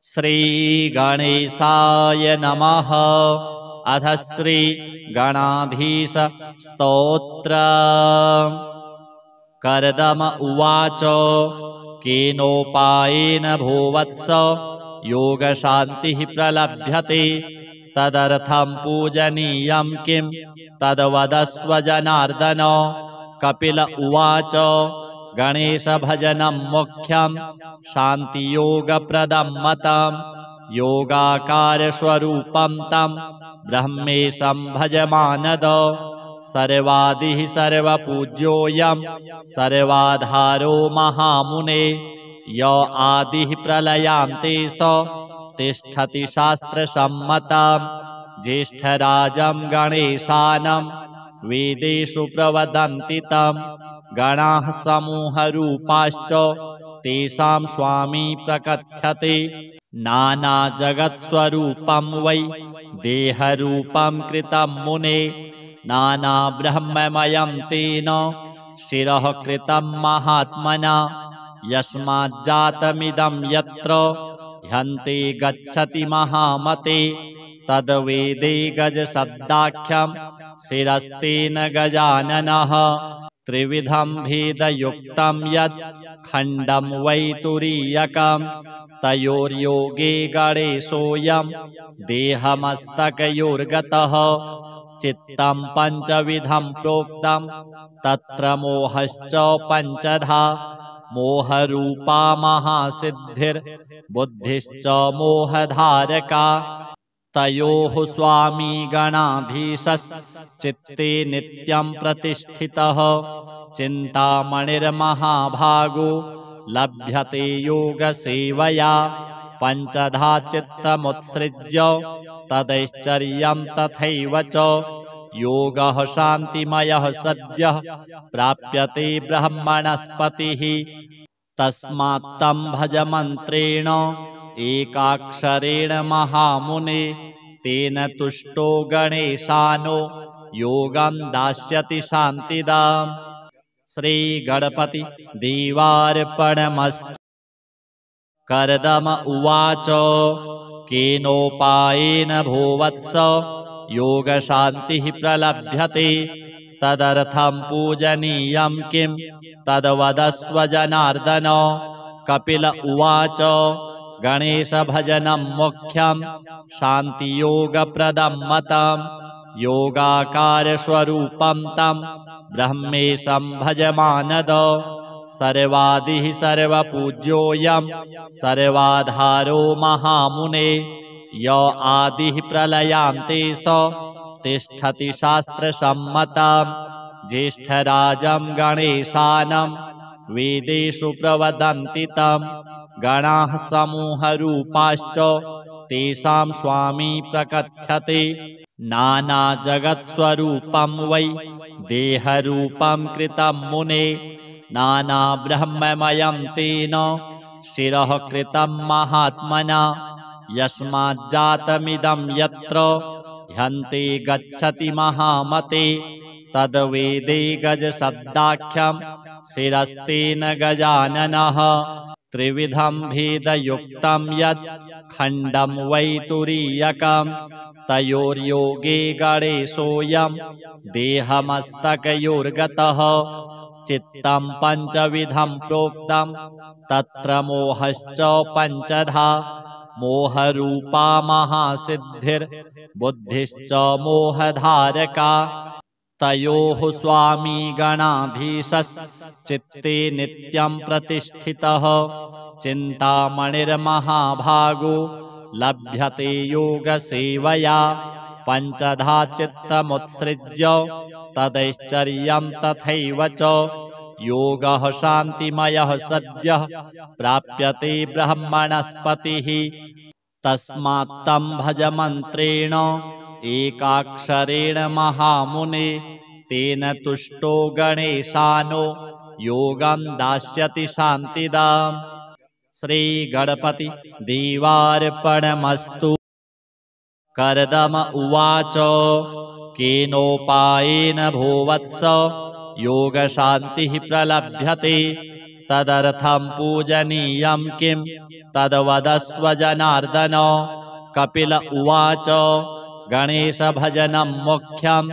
श्रीगणेशाय नमः। अथ श्रीगणाधीश स्तोत्र। कर्दम उवाच केनोपायेन भोवत्स योगशान्तिः प्रलभ्यते तदर्थं पूजनीयं किं तद्वदस्व जनार्दन। कपिल उवाच गणेशभजनं मुख्यं शान्तियोगप्रदं मतं योगाकारस्वरूपं तं ब्रह्मेशं भजमानद। सर्वादिः सर्वपूज्योऽयं सर्वाधारो महामुने य आदिः प्रलयान्ते स तिष्ठति शास्त्रसम्मतं। ज्येष्ठराजं गणेशानं वेदेषु प्रवदन्ति तं गणाः समूहरूपाश्च तेषां स्वामी प्रकथ्यते। नानाजगत्स्वरूपं वै देहरूपं कृतं मुने नानाब्रह्ममयं तेन शिरः कृतं महात्मना। यस्माज्जातमिदं यत्र ह्यन्ते गच्छति महामते तद्वेदे गजशब्दाख्यं शिरस्तेन गजाननः। त्रिविधं भेदयुक्तं यत् खण्डं वै तुरीयकं तयोर्योगे गणेशोऽयं देहमस्तकयोर्गतः। चित्तं पञ्चविधं प्रोक्तं तत्र मोहश्च पञ्चधा मोहरूपा महासिद्धिर्बुद्धिश्च मोहधारका। तयोः स्वामी गणाधीशश्चित्ते नित्यं प्रतिष्ठितः चिन्तामणिर्महाभागो लभ्यते योगसेवया। पञ्चधा चित्तमुत्सृज्य तदैश्चर्यं तथैव च योगः शान्तिमयः सद्यः प्राप्यते ब्रह्मणस्पतिः। तस्मात्तं भजमन्त्रेण एकाक्षरेण महामुने तेन तुष्टो गणेशानो योगं दास्यति शान्तिदाम्। श्रीगणपति देवार्पणमस्तु। कर्दम उवाच केनोपायेन भोवत्स योगशान्तिः प्रलभ्यते तदर्थं पूजनीयं किं तद्वदस्व जनार्दन। कपिल उवाच गणेशभजनं मुख्यं शान्तियोगप्रदं मतं योगाकारस्वरूपं तं ब्रह्मेशं भजमानद। सर्वादिः सर्वपूज्योऽयं सर्वाधारो महामुने य आदिः प्रलयान्ते स तिष्ठति शास्त्रसम्मतं। ज्येष्ठराजं गणेशानं वेदेषु प्रवदन्ति तं गणाः समूहरूपाश्च तेषां स्वामी प्रकथ्यते। नानाजगत्स्वरूपं वै देहरूपं कृतं मुने नानाब्रह्ममयं तेन शिरः कृतं महात्मना। यस्माज्जातमिदं यत्र ह्यन्ते गच्छति महामते तद्वेदे गजशब्दाख्यं शिरस्तेन गजाननः। त्रिविधं भेदयुक्तं यत् खण्डं वै तुरीयकं तयोर्योगे गणेशोऽयं देहमस्तकयोर्गतः। चित्तं पञ्चविधं प्रोक्तं तत्र मोहश्च पञ्चधा मोहरूपा महासिद्धिर्बुद्धिश्च मोहधारका। तयोः स्वामी गणाधीशश्चित्ते नित्यं प्रतिष्ठितः चिन्तामणिर्महाभागो लभ्यते योगसेवया। पञ्चधा चित्तमुत्सृज्य तदैश्चर्यं तथैव च योगः शान्तिमयः सद्यः प्राप्यते ब्रह्मणस्पतिः। तस्मात्तं भजमन्त्रेण एकाक्षरेण महामुने तेन तुष्टो गणेशानो योगं दास्यति शान्तिदाम्। श्रीगणपति देवार्पणमस्तु। कर्दम उवाच केनोपायेन भोवत्स योगशान्तिः प्रलभ्यते तदर्थं पूजनीयं किं तद्वदस्व जनार्दन। कपिल उवाच गणेशभजनं मुख्यं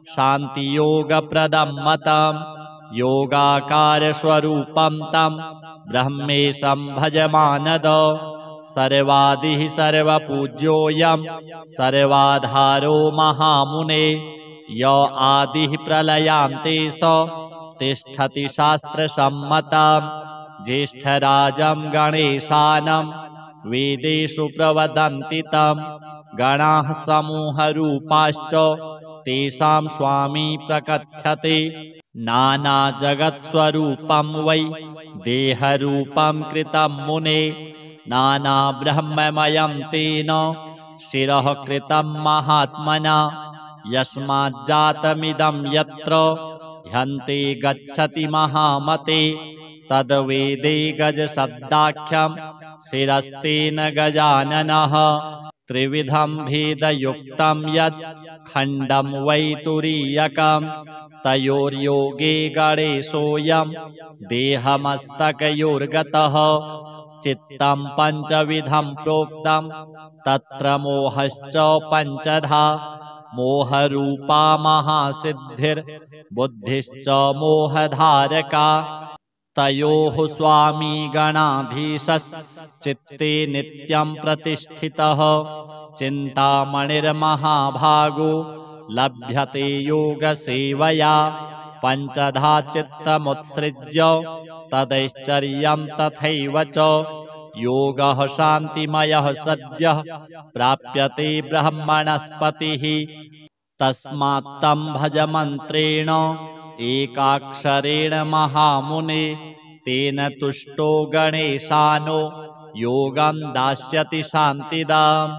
शान्तियोगप्रदं मतं। योगाकारस्वरूपं तं ब्रह्मेशं भजमानद। सर्वादिः सर्वपूज्योऽयं सर्वाधारो महामुने। य आदिः प्रलयान्ते स तिष्ठति शास्त्रसम्मतं। ज्येष्ठराजं गणेशानं वेदेषु प्रवदन्ति तं। गणाः समूहरूपाश्च तेषां स्वामी प्रकथ्यते। नानाजगत्स्वरूपं वै देहरूपं कृतं मुने। नानाब्रह्ममयं तेन शिरः कृतं महात्मना। यस्माज्जातमिदं यत्र ह्यन्ते गच्छति महामते। तद्वेदे गजशब्दाख्यं शिरस्तेन गजाननः। त्रिविधं भेदयुक्तं यत् खण्डं वै तुरीयकं। तयोर्योगे गणेशोऽयं देहमस्तकयोर्गतः। चित्तं पञ्चविधं प्रोक्तं तत्र मोहश्च पञ्चधा। मोहरूपा महासिद्धिर्बुद्धिश्च मोहधारका। तयोः स्वामी गणाधीशश्चित्ते नित्यं प्रतिष्ठितः। चिन्तामणिर्महाभागो लभ्यते योगसेवया। पञ्चधा चित्तमुत्सृज्य तदैश्चर्यं तथैव च। योगः शान्तिमयः सद्यः प्राप्यते ब्रह्मणस्पतिः। तस्मात् तं भज मन्त्रेण एकाक्षरेण महामुने। तेन तुष्टो गणेशानो योगं दास्यति शान्तिदाम्।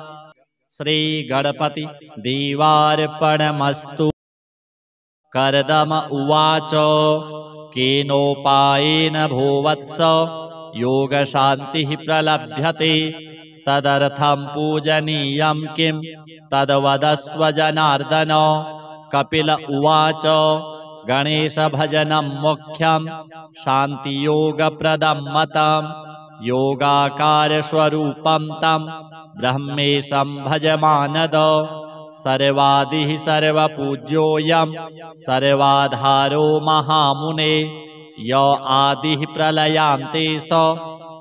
श्रीगणपति देवार्पणमस्तु। कर्दम उवाच केनोपायेन भोवत्स योगशान्तिः प्रलभ्यते। तदर्थं पूजनीयं किं तद्वदस्व जनार्दन। कपिल उवाच गणेशभजनं मुख्यं शान्तियोगप्रदं मतं। योगाकारस्वरूपं तं ब्रह्मेशं भजमानद। सर्वादिः सर्वपूज्योऽयं सर्वाधारो महामुने। य आदिः प्रलयान्ते स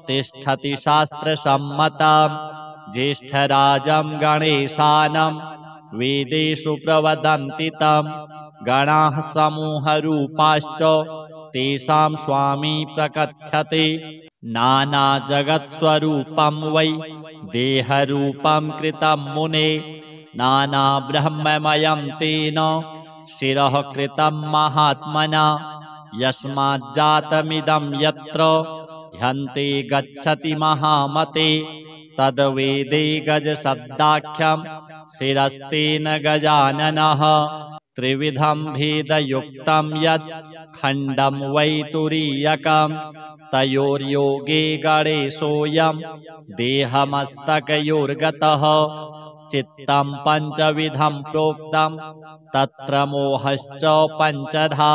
तिष्ठति शास्त्रसम्मतं। ज्येष्ठराजं गणेशानं वेदेषु प्रवदन्ति तं। गणाः समूहरूपाश्च तेषां स्वामी प्रकथ्यते। नानाजगत्स्वरूपं वै देहरूपं कृतं मुने। नानाब्रह्ममयं तेन शिरः कृतं महात्मना। यस्माज्जातमिदं यत्र ह्यन्ते गच्छति महामते। तद्वेदे गजशब्दाख्यं शिरस्तेन गजाननः। त्रिविधं भेदयुक्तं यत् खण्डं वै तुरीयकं। तयोर्योगे गणेशोऽयं देहमस्तकयोर्गतः। चित्तं पञ्चविधं प्रोक्तं तत्र मोहश्च पञ्चधा।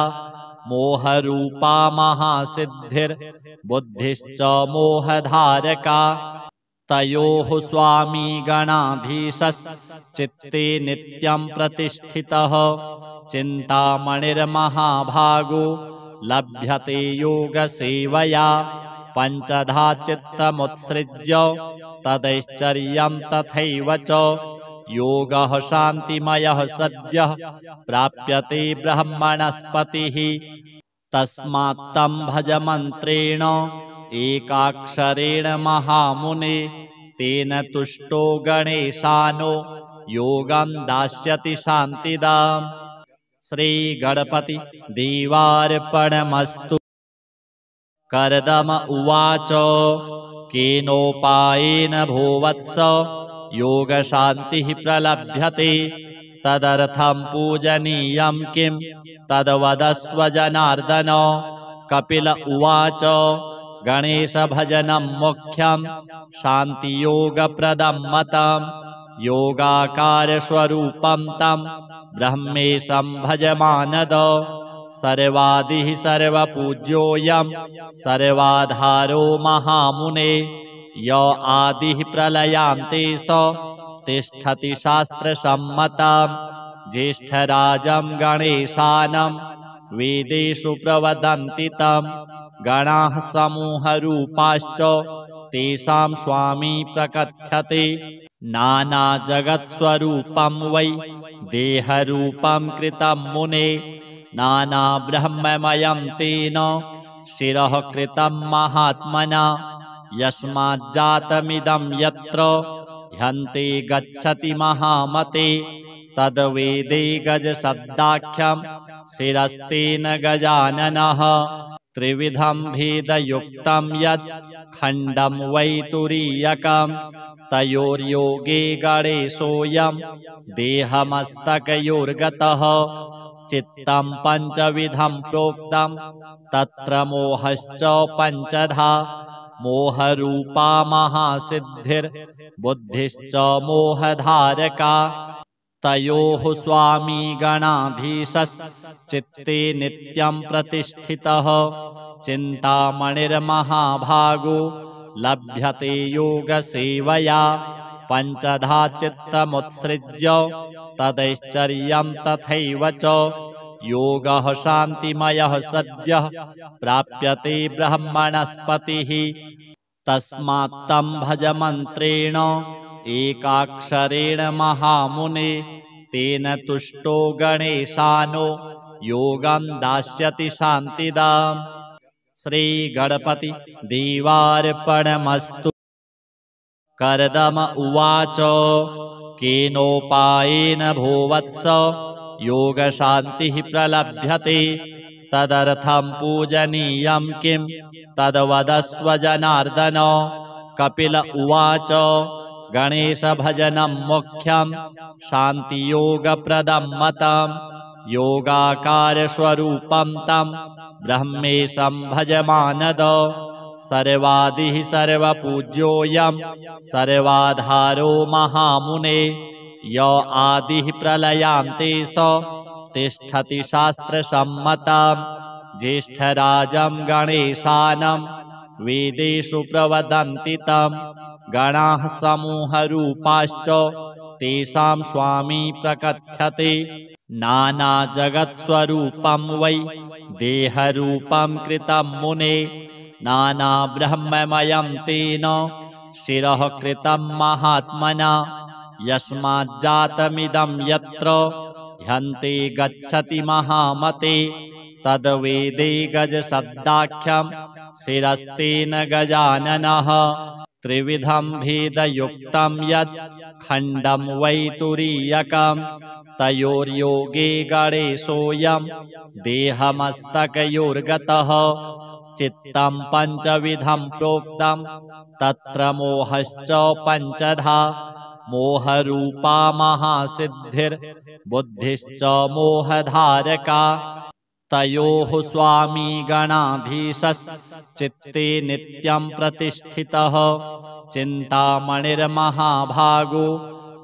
मोहरूपा महासिद्धिर्बुद्धिश्च मोहधारका। तयोः स्वामी गणाधीशश्चित्ते नित्यं प्रतिष्ठितः। चिन्तामणिर्महाभागो लभ्यते योगसेवया। पञ्चधा चित्तमुत्सृज्य तदैश्चर्यं तथैव च। योगः शान्तिमयः सद्यः प्राप्यते ब्रह्मणस्पतिः। तस्मात् तं भज मन्त्रेण एकाक्षरेण महामुने। तेन तुष्टो गणेशानो योगं दास्यति शान्तिदाम्। श्रीगणपति देवार्पणमस्तु। कर्दम उवाच केनोपायेन भोवत्स योगशान्तिः प्रलभ्यते। तदर्थं पूजनीयं किं तद्वदस्व जनार्दन। कपिल उवाच गणेशभजनं मुख्यं शान्तियोगप्रदं मतं। योगाकारस्वरूपं तं ब्रह्मेशं भजमानद। सर्वादिः सर्वपूज्योऽयं सर्वाधारो महामुने य आदिः प्रलयान्ते स तिष्ठति शास्त्रसम्मतं ज्येष्ठराजं गणेशानं वेदेषु प्रवदन्ति तं गणाः समूहरूपाश्च तेषां स्वामी प्रकथ्यते नानाजगत्स्वरूपं वै देहरूपं कृतं मुने नानाब्रह्ममयं तेन शिरः कृतं महात्मना यस्माज्जातमिदं यत्र ह्यन्ते गच्छति महामते तद्वेदे गजशब्दाख्यं शिरस्तेन गजाननः त्रिविधं भेदयुक्तं यत् खण्डं वै तुरीयकं तयोर्योगे गणेशोऽयं देहमस्तकयोर्गतः चित्तं पञ्चविधं प्रोक्तं तत्र मोहश्च पञ्चधा मोहरूपा महासिद्धिर्बुद्धिश्च मोहधारका तयोः स्वामी गणाधीशश्चित्ते नित्यं प्रतिष्ठितः चिन्तामणिर्महाभागो लभ्यते योगसेवया पञ्चधा चित्तमुत्सृज्य तदैश्चर्यं तथैव च योगः शान्तिमयः सद्यः प्राप्यते ब्रह्मणस्पतिः तस्मात् तं भज मन्त्रेण एकाक्षरेण महामुने तेन तुष्टो गणेशानो योगं दास्यति शान्तिदाम् श्रीगणपति देवार्पणमस्तु। कर्दम उवाच केनोपायेन भोवत्स योगशान्तिः प्रलभ्यते तदर्थं पूजनीयं किं तद्वदस्व जनार्दन। कपिल उवाच गणेशभजनं मुख्यं शान्तियोगप्रदं मतं योगाकारस्वरूपं तं ब्रह्मेशं भजमानद सर्वादिः सर्वपूज्योऽयं सर्वाधारो महामुने य आदिः प्रलयान्ते स तिष्ठति शास्त्रसम्मतं ज्येष्ठराजं गणेशानं वेदेषु प्रवदन्ति तं गणाः समूहरूपाश्च तेषां स्वामी प्रकथ्यते नानाजगत्स्वरूपं वै देहरूपं कृतं मुने नानाब्रह्ममयं तेन शिरः कृतं महात्मना यस्माज्जातमिदं यत्र ह्यन्ते गच्छति महामते तद्वेदे गजशब्दाख्यं शिरस्तेन गजाननः त्रिविधं भेदयुक्तं यत् खण्डं वै तुरीयकं तयोर्योगे गणेशोऽयं देहमस्तकयोर्गतः चित्तं पञ्चविधं प्रोक्तं तत्र मोहश्च पञ्चधा मोहरूपा महासिद्धिर्बुद्धिश्च मोहधारका तयोः स्वामी गणाधीशश्चित्ते नित्यं प्रतिष्ठितः चिन्तामणिर्महाभागो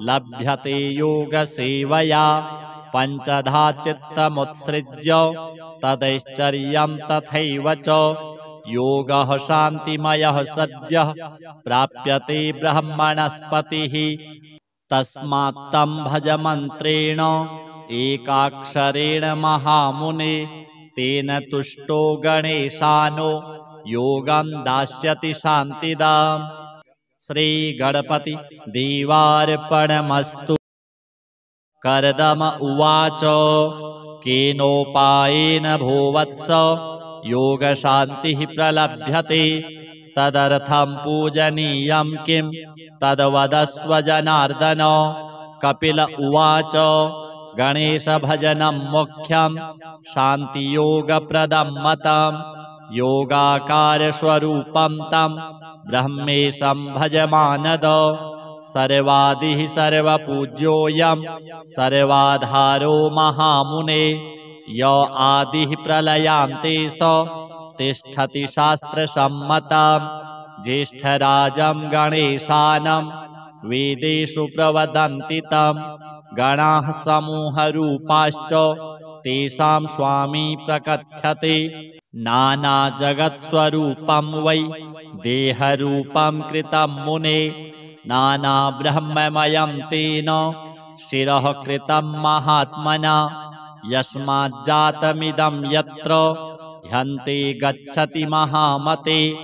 लभ्यते योगसेवया पञ्चधा चित्तमुत्सृज्य तदैश्चर्यं तथैव च योगः शान्तिमयः सद्यः प्राप्यते ब्रह्मणस्पतिः तस्मात् तं भज मन्त्रेण एकाक्षरेण महामुने तेन तुष्टो गणेशानो योगं दास्यति शान्तिदाम् श्रीगणपति देवार्पणमस्तु। कर्दम उवाच केनोपायेन भोवत्स योगशान्तिः प्रलभ्यते तदर्थं पूजनीयं किं तद्वदस्व जनार्दन। कपिल उवाच गणेशभजनं मुख्यं शान्तियोगप्रदं मतं योगाकारस्वरूपं तं ब्रह्मेशं भजमानद सर्वादिः सर्वपूज्योऽयं सर्वाधारो महामुने य आदिः प्रलयान्ते स तिष्ठति शास्त्रसम्मतं ज्येष्ठराजं गणेशानं वेदेषु प्रवदन्ति तं गणाः समूहरूपाश्च तेषां स्वामी प्रकथ्यते। नानाजगत्स्वरूपं वै देहरूपं कृतं मुने, नानाब्रह्ममयं तेन शिरः कृतं महात्मना। यस्माज्जातमिदं यत्र ह्यन्ते गच्छति महामते,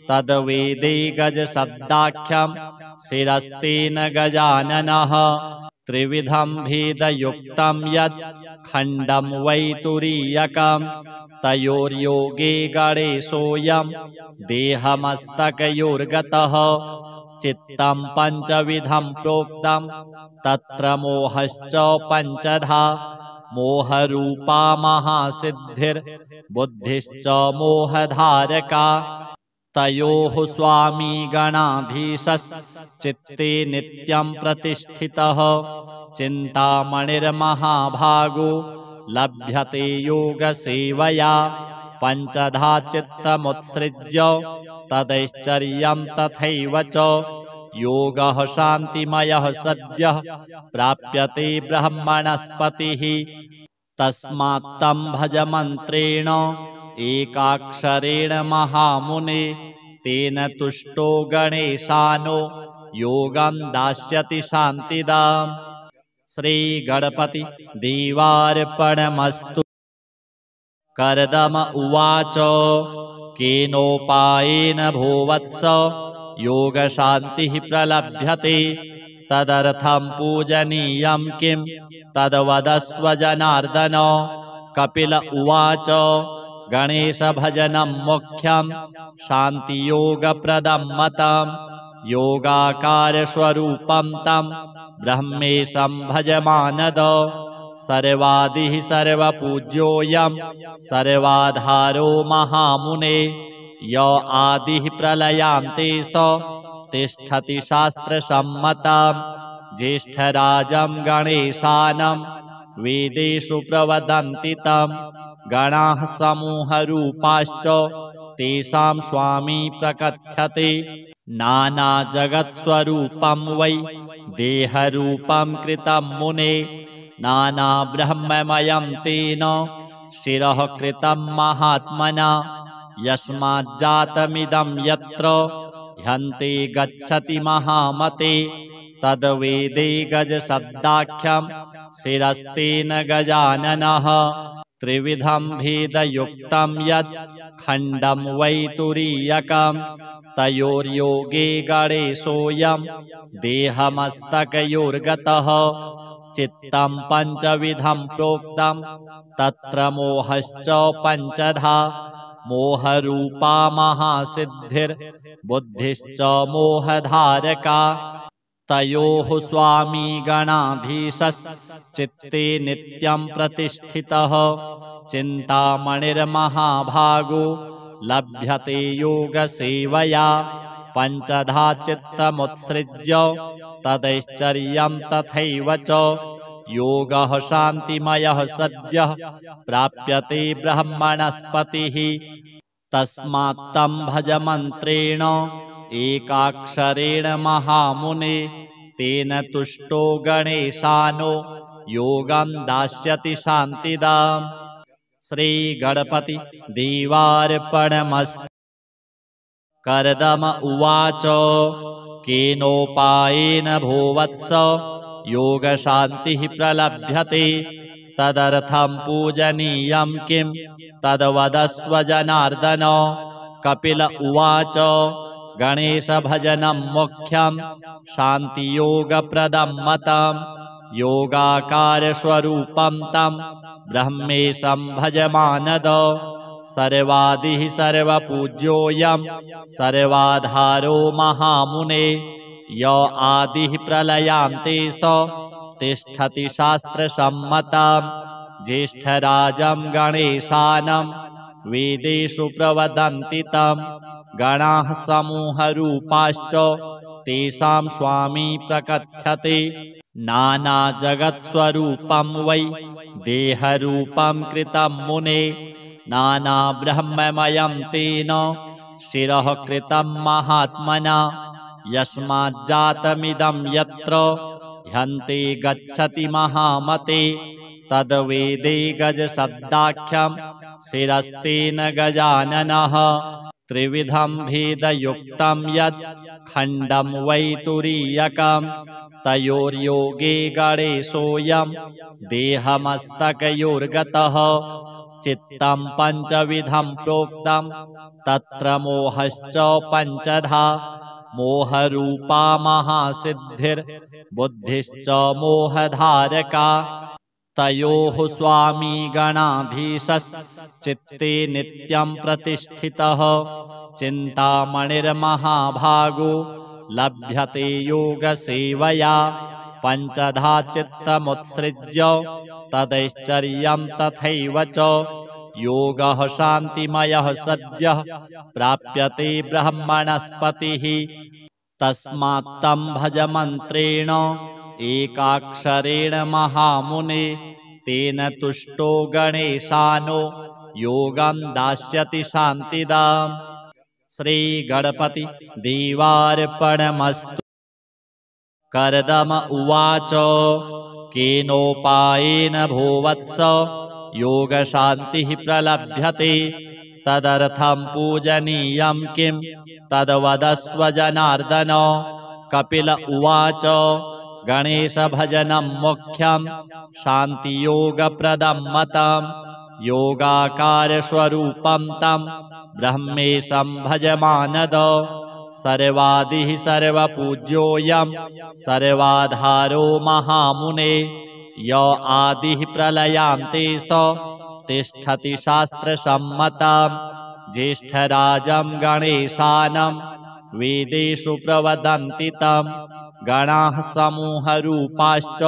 तद्वेदे गजशब्दाख्यं शिरस्तेन गजाननः। त्रिविधं भेदयुक्तं यत् खण्डं वै तुरीयकं, तयोर्योगे गणेशोऽयं देहमस्तकयोर्गतः। चित्तं पञ्चविधं प्रोक्तं तत्र मोहश्च पञ्चधा, मोहरूपा महासिद्धिर्बुद्धिश्च मोहधारका। तयोः स्वामी गणाधीशश्चित्ते नित्यं प्रतिष्ठितः, चिन्तामणिर्महाभागो लभ्यते योगसेवया। पञ्चधा चित्तमुत्सृज्य तदैश्चर्यं तथैव च, योगः शान्तिमयः सद्यः प्राप्यते ब्रह्मणस्पतिः। तस्मात् तं भज मन्त्रेण एकाक्षरेण महामुने, तेन तुष्टो गणेशानो योगं दास्यति शान्तिदाम्। श्रीगणपति देवार्पणमस्तु। कर्दम उवाच केनोपायेन भोवत्स योगशान्तिः प्रलभ्यते, तदर्थं पूजनीयं किं तद्वदस्व जनार्दन। कपिल उवाच गणेशभजनं मुख्यं शान्तियोगप्रदं मतं, योगाकारस्वरूपं तं ब्रह्मेशं भज मानद। सर्वादिः सर्वपूज्योऽयं सर्वाधारो महामुने, य आदिः प्रलयान्ते स तिष्ठति शास्त्रसम्मतं। ज्येष्ठराजं गणेशानं वेदेषु प्रवदन्ति तं, गणाः समूहरूपाश्च तेषां स्वामी प्रकथ्यते। नानाजगत्स्वरूपं वै देहरूपं कृतं मुने, नानाब्रह्ममयं तेन शिरः कृतं महात्मना। यस्माज्जातमिदं यत्र ह्यन्ते गच्छति महामते, तद्वेदे गजशब्दाख्यं शिरस्तेन गजाननः। त्रिविधं भेदयुक्तं यत् खण्डं वै तुरीयकं, तयोर्योगे गणेशोऽयं देहमस्तकयोर्गतः। चित्तं पञ्चविधं प्रोक्तं तत्र मोहश्च पञ्चधा, मोहरूपा महासिद्धिर्बुद्धिश्च मोहधारका। तयोः स्वामी गणाधीशश्चित्ते नित्यं प्रतिष्ठितः, चिन्तामणिर्महाभागो लभ्यते योगसेवया। पञ्चधा चित्तमुत्सृज्य तदैश्चर्यं तथैव च, योगः शान्तिमयः सद्यः प्राप्यते ब्रह्मणस्पतिः। तस्मात् तं भज मन्त्रेण एकाक्षरेण महामुने, तेन तुष्टो गणेशानो योगं दास्यति शान्तिदाम्। श्रीगणपति देवार्पणमस्तु। कर्दम उवाच केनोपायेन भोवत्स योगशान्तिः प्रलभ्यते, तदर्थं पूजनीयं किं तद्वदस्व जनार्दन। कपिल उवाच गणेशभजनं मुख्यं शान्तियोगप्रदं मतं, योगाकारस्वरूपं तं ब्रह्मेशं भज मानद। सर्वादिः सर्वपूज्योऽयं सर्वाधारो महामुने, य आदिः प्रलयान्ते स तिष्ठति शास्त्रसम्मतं। ज्येष्ठराजं गणेशानं वेदेषु प्रवदन्ति तं, गणाः समूहरूपाश्च तेषां स्वामी प्रकथ्यते। नानाजगत्स्वरूपं वै देहरूपं कृतं मुने, नानाब्रह्ममयं तेन शिरः कृतं महात्मना। यस्माज्जातमिदं यत्र ह्यन्ते गच्छति महामते, तद्वेदे गजशब्दाख्यं शिरस्तेन गजाननः त्रिविधं भेदयुक्तं यत् खण्डं वै तुरीयकं तयोर्योगे गणेशोऽयं देहमस्तकयोर्गतः चित्तं पञ्चविधं प्रोक्तं तत्र मोहश्च पञ्चधा मोहरूपा महासिद्धिर्बुद्धिश्च मोहधारका तयोः स्वामी गणाधीशश्चित्ते नित्यं प्रतिष्ठितः चिन्तामणिर्महाभागो लभ्यते योगसेवया पञ्चधा चित्तमुत्सृज्य तदैश्चर्यं तथैव च योगः शान्तिमयः सद्यः प्राप्यते ब्रह्मणस्पतिः तस्मात् तं भज मन्त्रेण एकाक्षरेण महामुने तेन तुष्टो गणेशानो योगं दास्यति शान्तिदाम् श्रीगणपति देवार्पणमस्तु। कर्दम उवाच केनोपायेन भोवत्स योगशान्तिः प्रलभ्यते तदर्थं पूजनीयं किं तद्वदस्व जनार्दन। कपिल उवाच गणेशभजनं मुख्यं शान्तियोगप्रदं मतं योगाकारस्वरूपं तं ब्रह्मेशं भज मानद सर्वादिः सर्वपूज्योऽयं सर्वाधारो महामुने य आदिः प्रलयान्ते स तिष्ठति शास्त्रसम्मतं ज्येष्ठराजं गणेशानं वेदेषु प्रवदन्ति तं गणाः समूहरूपाश्च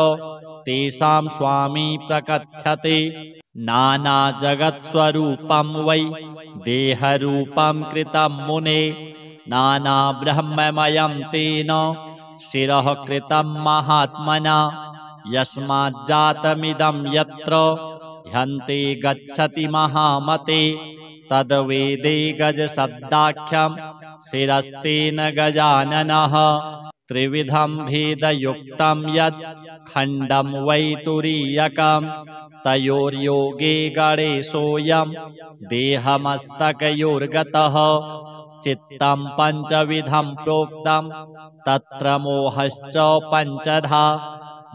तेषां स्वामी प्रकथ्यते नानाजगत्स्वरूपं वै देहरूपं कृतं मुने नानाब्रह्ममयं तेन शिरः कृतं महात्मना यस्माज्जातमिदं यत्र ह्यन्ते गच्छति महामते तद्वेदे गजशब्दाख्यं शिरस्तेन गजाननः त्रिविधं भेदयुक्तं यत् खण्डं वै तुरीयकं तयोर्योगे गणेशोऽयं देहमस्तकयोर्गतः चित्तं पञ्चविधं प्रोक्तं तत्र मोहश्च पञ्चधा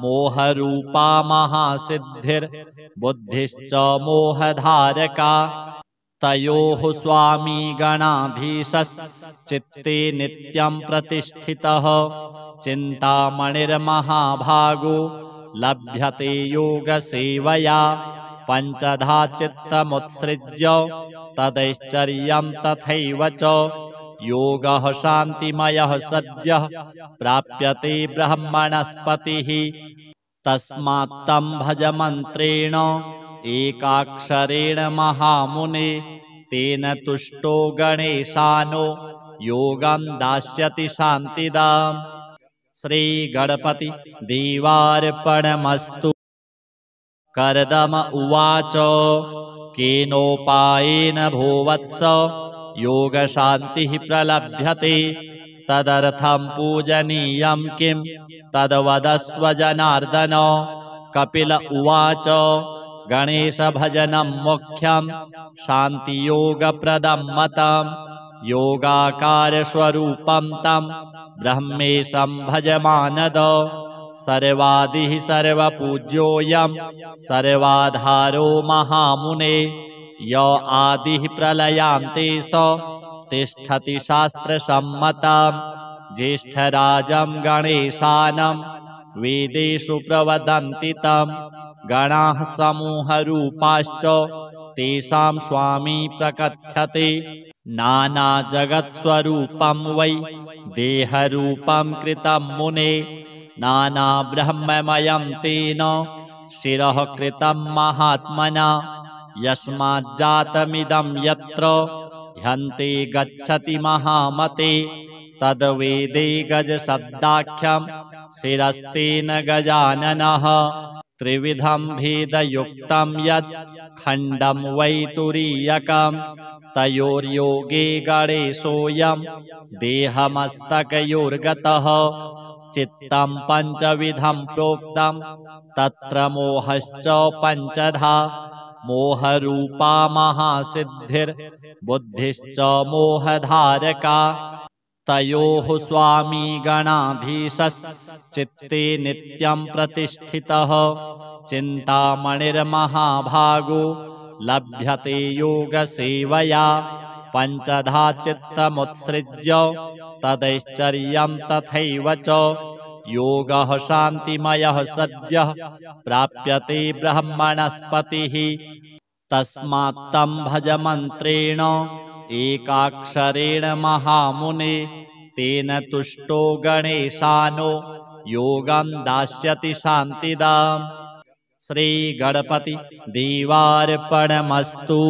मोहरूपा महासिद्धिर्बुद्धिश्च मोहधारका तयोः स्वामी गणाधीशश्चित्ते नित्यं प्रतिष्ठितः चिन्तामणिर्महाभागो लभ्यते योगसेवया पञ्चधा चित्तमुत्सृज्य तदैश्चर्यं तथैव च योगः शान्तिमयः सद्यः प्राप्यते ब्रह्मणस्पतिः तस्मात् तं भज मन्त्रेण एकाक्षरेण महामुने तेन तुष्टो गणेशानो योगं दास्यति शान्तिदाम् श्रीगणपति देवार्पणमस्तु। कर्दम उवाच केनोपायेन भोवत्स योगशान्तिः प्रलभ्यते तदर्थं पूजनीयं किं तद्वदस्व जनार्दन। कपिल उवाच गणेशभजनं मुख्यं शान्तियोगप्रदं मतं योगाकारस्वरूपं तं ब्रह्मेशं भज मानद सर्वादिः सर्वपूज्योऽयं सर्वाधारो महामुने य आदिः प्रलयान्ते स तिष्ठति शास्त्रसम्मतं ज्येष्ठराजं गणेशानं वेदेषु प्रवदन्ति तं गणाः समूहरूपाश्च तेषां स्वामी प्रकथ्यते नानाजगत्स्वरूपं वै देहरूपं कृतं मुने नानाब्रह्ममयं तेन शिरः कृतं महात्मना यस्माज्जातमिदं यत्र ह्यन्ते गच्छति महामते तद्वेदे गजशब्दाख्यं शिरस्तेन गजाननः त्रिविधं भेदयुक्तं यत् खण्डं वै तुरीयकं तयोर्योगे गणेशोऽयं देहमस्तकयोर्गतः चित्तं पञ्चविधं प्रोक्तं तत्र मोहश्च पञ्चधा मोहरूपा महासिद्धिर्बुद्धिश्च मोहधारका तयोः स्वामी गणाधीशश्चित्ते नित्यं प्रतिष्ठितः चिन्तामणिर्महाभागो लभ्यते योगसेवया पञ्चधा चित्तमुत्सृज्य तदैश्चर्यं तथैव च योगः शान्तिमयः सद्यः प्राप्यते ब्रह्मणस्पतिः तस्मात् तं भज मन्त्रेण एकाक्षरेण महामुने तेन तुष्टो गणेशानो योगं दास्यति शान्तिदाम्। श्रीगणपति देवार्पणमस्तु।